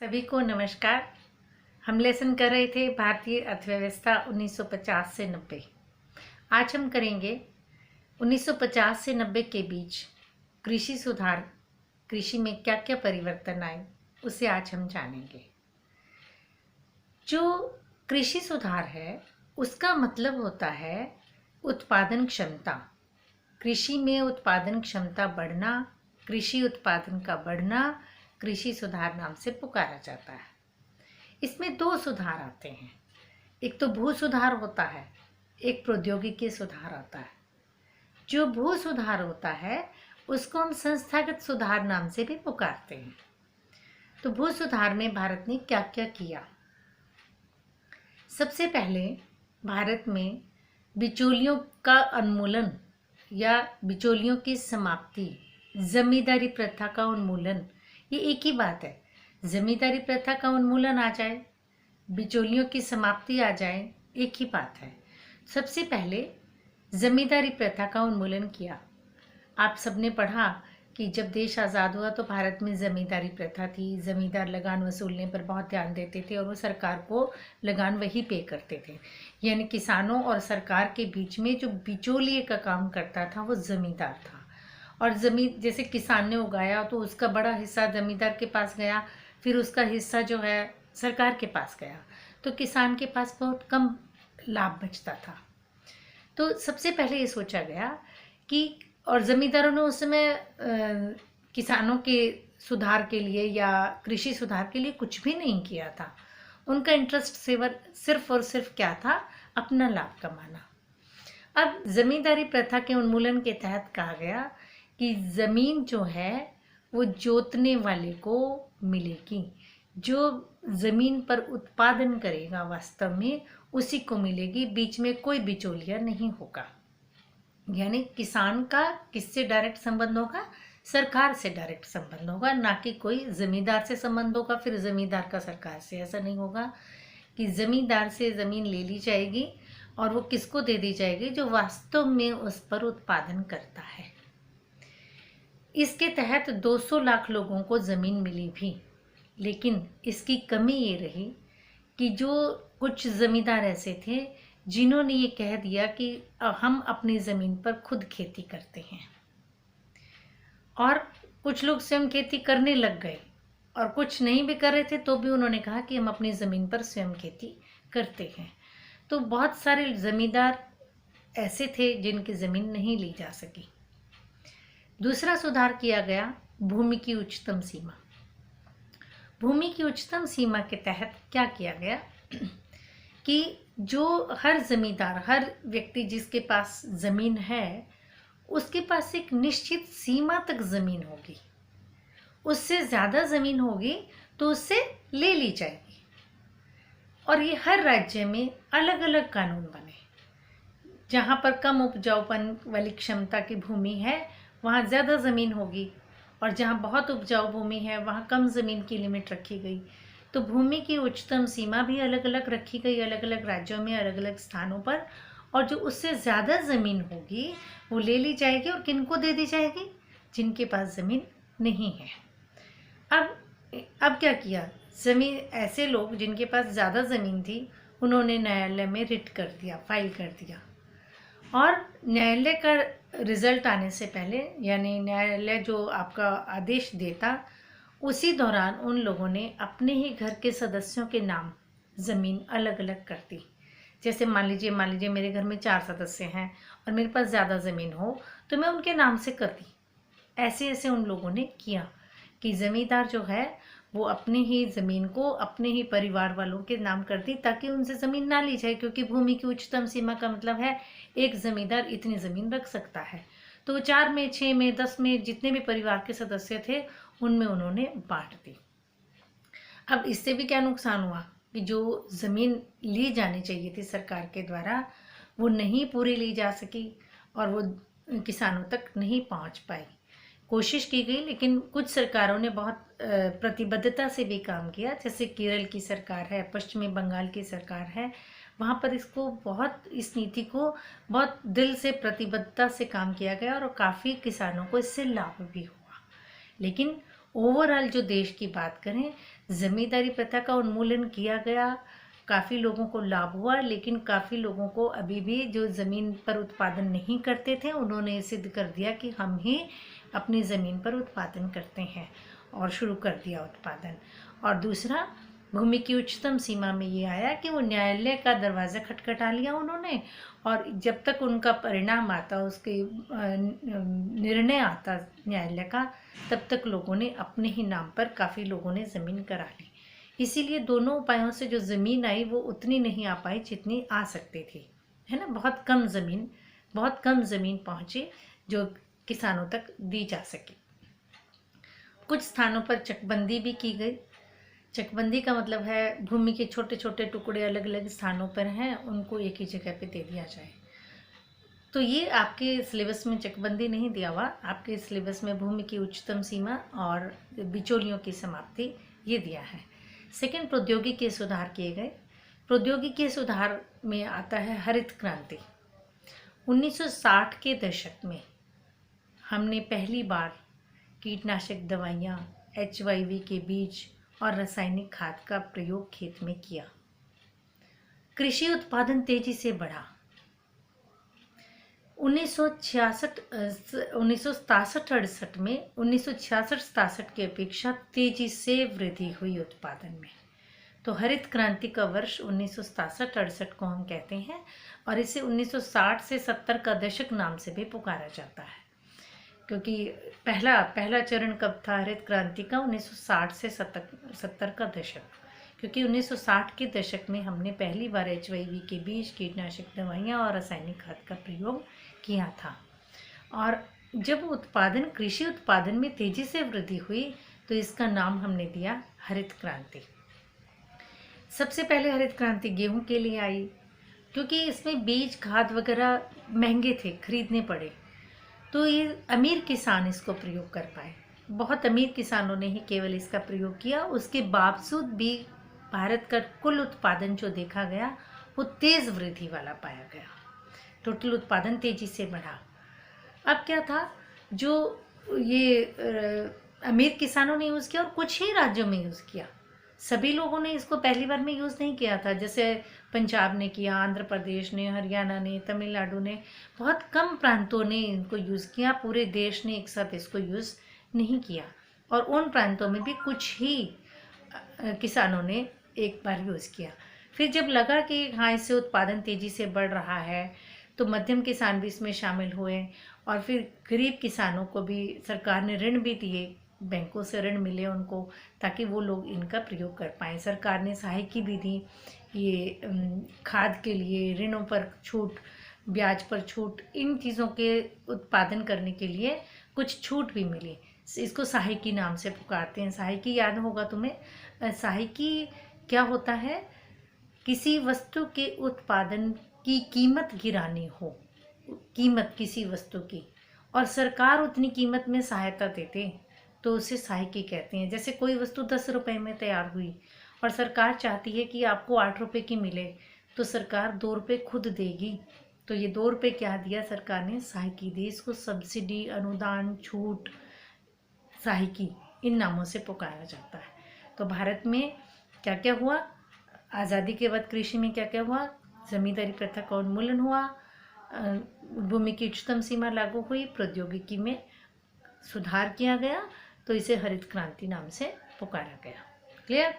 सभी को नमस्कार। हम लेसन कर रहे थे भारतीय अर्थव्यवस्था 1950 से 90। आज हम करेंगे 1950 से 90 के बीच कृषि सुधार, कृषि में क्या क्या परिवर्तन आए, उसे आज हम जानेंगे। जो कृषि सुधार है उसका मतलब होता है उत्पादन क्षमता। कृषि में उत्पादन क्षमता बढ़ना, कृषि उत्पादन का बढ़ना कृषि सुधार नाम से पुकारा जाता है। इसमें दो सुधार आते हैं, एक तो भू सुधार होता है, एक प्रौद्योगिकी सुधार आता है। जो भू सुधार होता है उसको हम संस्थागत सुधार नाम से भी पुकारते हैं। तो भू सुधार में भारत ने क्या क्या किया? सबसे पहले भारत में बिचौलियों का उन्मूलन या बिचौलियों की समाप्ति, जमींदारी प्रथा का उन्मूलन, ये एक ही बात है। जमींदारी प्रथा का उन्मूलन आ जाए, बिचौलियों की समाप्ति आ जाए, एक ही बात है। सबसे पहले जमींदारी प्रथा का उन्मूलन किया। आप सबने पढ़ा कि जब देश आज़ाद हुआ तो भारत में जमींदारी प्रथा थी। जमींदार लगान वसूलने पर बहुत ध्यान देते थे और वो सरकार को लगान वही पे करते थे। यानी किसानों और सरकार के बीच में जो बिचौलिए का काम करता था वो जमींदार था। और ज़मीन जैसे किसान ने उगाया तो उसका बड़ा हिस्सा ज़मींदार के पास गया, फिर उसका हिस्सा जो है सरकार के पास गया, तो किसान के पास बहुत कम लाभ बचता था। तो सबसे पहले ये सोचा गया कि, और ज़मींदारों ने उस समय किसानों के सुधार के लिए या कृषि सुधार के लिए कुछ भी नहीं किया था। उनका इंटरेस्ट सिर्फ और सिर्फ क्या था? अपना लाभ कमाना। अब जमींदारी प्रथा के उन्मूलन के तहत कहा गया कि ज़मीन जो है वो जोतने वाले को मिलेगी। जो ज़मीन पर उत्पादन करेगा वास्तव में उसी को मिलेगी, बीच में कोई बिचौलिया नहीं होगा। यानी किसान का किससे डायरेक्ट संबंध होगा? सरकार से डायरेक्ट संबंध होगा, ना कि कोई ज़मींदार से संबंध होगा फिर ज़मींदार का सरकार से। ऐसा नहीं होगा कि ज़मींदार से ज़मीन ले ली जाएगी और वो किसको दे दी जाएगी? जो वास्तव में उस पर उत्पादन करता है। इसके तहत 200 लाख लोगों को ज़मीन मिली भी, लेकिन इसकी कमी ये रही कि जो कुछ ज़मींदार ऐसे थे जिन्होंने ये कह दिया कि हम अपनी ज़मीन पर खुद खेती करते हैं, और कुछ लोग स्वयं खेती करने लग गए और कुछ नहीं भी कर रहे थे तो भी उन्होंने कहा कि हम अपनी ज़मीन पर स्वयं खेती करते हैं। तो बहुत सारे ज़मींदार ऐसे थे जिनकी ज़मीन नहीं ली जा सकी। दूसरा सुधार किया गया भूमि की उच्चतम सीमा। भूमि की उच्चतम सीमा के तहत क्या किया गया कि जो हर जमींदार, हर व्यक्ति जिसके पास ज़मीन है, उसके पास एक निश्चित सीमा तक ज़मीन होगी। उससे ज़्यादा ज़मीन होगी तो उससे ले ली जाएगी। और ये हर राज्य में अलग अलग कानून बने। जहाँ पर कम उपजाऊपन वाली क्षमता की भूमि है वहाँ ज़्यादा ज़मीन होगी, और जहाँ बहुत उपजाऊ भूमि है वहाँ कम ज़मीन की लिमिट रखी गई। तो भूमि की उच्चतम सीमा भी अलग अलग रखी गई, अलग अलग राज्यों में अलग अलग स्थानों पर। और जो उससे ज़्यादा ज़मीन होगी वो ले ली जाएगी, और किनको दे दी जाएगी? जिनके पास ज़मीन नहीं है। अब क्या किया? ज़मीन, ऐसे लोग जिनके पास ज़्यादा ज़मीन थी उन्होंने न्यायालय में रिट कर दिया, फाइल कर दिया। और न्यायालय का रिजल्ट आने से पहले, यानी न्यायालय जो आपका आदेश देता, उसी दौरान उन लोगों ने अपने ही घर के सदस्यों के नाम ज़मीन अलग अलग कर दी। जैसे मान लीजिए मेरे घर में 4 सदस्य हैं और मेरे पास ज़्यादा ज़मीन हो तो मैं उनके नाम से कर दी। ऐसे ऐसे उन लोगों ने किया कि ज़मींदार जो है वो अपनी ही ज़मीन को अपने ही परिवार वालों के नाम कर दी, ताकि उनसे ज़मीन ना ली जाए। क्योंकि भूमि की उच्चतम सीमा का मतलब है एक ज़मींदार इतनी ज़मीन रख सकता है। तो 4 में, 6 में, 10 में जितने भी परिवार के सदस्य थे उनमें उन्होंने बांट दी। अब इससे भी क्या नुकसान हुआ कि जो ज़मीन ली जानी चाहिए थी सरकार के द्वारा वो नहीं पूरी ली जा सकी और वो किसानों तक नहीं पहुंच पाई। कोशिश की गई, लेकिन कुछ सरकारों ने बहुत प्रतिबद्धता से भी काम किया। जैसे केरल की सरकार है, पश्चिमी बंगाल की सरकार है, वहाँ पर इस नीति को बहुत दिल से, प्रतिबद्धता से काम किया गया और काफ़ी किसानों को इससे लाभ भी हुआ। लेकिन ओवरऑल जो देश की बात करें जमींदारी प्रथा का उन्मूलन किया गया, काफ़ी लोगों को लाभ हुआ, लेकिन काफ़ी लोगों को अभी भी जो ज़मीन पर उत्पादन नहीं करते थे उन्होंने ये सिद्ध कर दिया कि हम ही अपनी ज़मीन पर उत्पादन करते हैं और शुरू कर दिया उत्पादन। और दूसरा, भूमि की उच्चतम सीमा में ये आया कि वो न्यायालय का दरवाज़ा खटखटा लिया उन्होंने, और जब तक उनका परिणाम आता, उसके निर्णय आता न्यायालय का, तब तक लोगों ने अपने ही नाम पर काफ़ी लोगों ने ज़मीन करा ली। इसीलिए दोनों उपायों से जो ज़मीन आई वो उतनी नहीं आ पाई जितनी आ सकती थी, है ना। बहुत कम ज़मीन पहुँची जो किसानों तक दी जा सके। कुछ स्थानों पर चकबंदी भी की गई। चकबंदी का मतलब है भूमि के छोटे छोटे टुकड़े अलग अलग स्थानों पर हैं, उनको एक ही जगह पे दे दिया जाए। तो ये आपके सिलेबस में चकबंदी नहीं दिया हुआ, आपके सिलेबस में भूमि की उच्चतम सीमा और बिचौलियों की समाप्ति ये दिया है। सेकंड, प्रौद्योगिकी सुधार किए गए। प्रौद्योगिकी सुधार में आता है हरित क्रांति। 1960 के दशक में हमने पहली बार कीटनाशक दवाइयाँ, HYV के बीज और रासायनिक खाद का प्रयोग खेत में किया। कृषि उत्पादन तेजी से बढ़ा। 1967-68 में 1966-67 की अपेक्षा तेजी से वृद्धि हुई उत्पादन में। तो हरित क्रांति का वर्ष 1967-68 को हम कहते हैं, और इसे 1960 से 70 का दशक नाम से भी पुकारा जाता है, क्योंकि पहला चरण कब था हरित क्रांति का? 1960 से 70 का दशक, क्योंकि 1960 के दशक में हमने पहली बार HYV के बीज, कीटनाशक दवाइयाँ और रासायनिक खाद का प्रयोग किया था। और जब कृषि उत्पादन में तेजी से वृद्धि हुई तो इसका नाम हमने दिया हरित क्रांति। सबसे पहले हरित क्रांति गेहूं के लिए आई, क्योंकि इसमें बीज, खाद वगैरह महंगे थे, खरीदने पड़े, तो ये अमीर किसान इसको प्रयोग कर पाए। बहुत अमीर किसानों ने ही केवल इसका प्रयोग किया। उसके बावजूद भी भारत का कुल उत्पादन जो देखा गया वो तेज़ वृद्धि वाला पाया गया। टोटल उत्पादन तेजी से बढ़ा। अब क्या था, जो ये अमीर किसानों ने यूज़ किया और कुछ ही राज्यों में यूज़ किया, सभी लोगों ने इसको पहली बार में यूज़ नहीं किया था। जैसे पंजाब ने किया, आंध्र प्रदेश ने, हरियाणा ने, तमिलनाडु ने, बहुत कम प्रांतों ने इनको यूज़ किया। पूरे देश ने एक साथ इसको यूज़ नहीं किया, और उन प्रांतों में भी कुछ ही किसानों ने एक बार यूज़ किया। फिर जब लगा कि हाँ, इससे उत्पादन तेज़ी से बढ़ रहा है, तो मध्यम किसान भी इसमें शामिल हुए, और फिर गरीब किसानों को भी सरकार ने ऋण भी दिए, बैंकों से ऋण मिले उनको, ताकि वो लोग इनका प्रयोग कर पाएँ। सरकार ने सहायता भी दी, ये खाद के लिए, ऋणों पर छूट, ब्याज पर छूट, इन चीज़ों के उत्पादन करने के लिए कुछ छूट भी मिली। इसको सहायकी नाम से पुकारते हैं। सहायकी याद होगा तुम्हें। सहायकी क्या होता है? किसी वस्तु के उत्पादन की कीमत गिरानी हो, कीमत किसी वस्तु की, और सरकार उतनी कीमत में सहायता देते तो उसे सहायकी कहते हैं। जैसे कोई वस्तु 10 रुपए में तैयार हुई और सरकार चाहती है कि आपको 8 रुपए की मिले, तो सरकार 2 रुपए खुद देगी। तो ये 2 रुपए क्या दिया सरकार ने? सहायकी दी। इसको सब्सिडी, अनुदान, छूट, सहायकी, इन नामों से पुकारा जाता है। तो भारत में क्या क्या हुआ? आज़ादी के बाद कृषि में क्या क्या हुआ? जमींदारी प्रथा का उन्मूलन हुआ, भूमि की उच्चतम सीमा लागू हुई, प्रौद्योगिकी में सुधार किया गया, तो इसे हरित क्रांति नाम से पुकारा गया। क्लियर?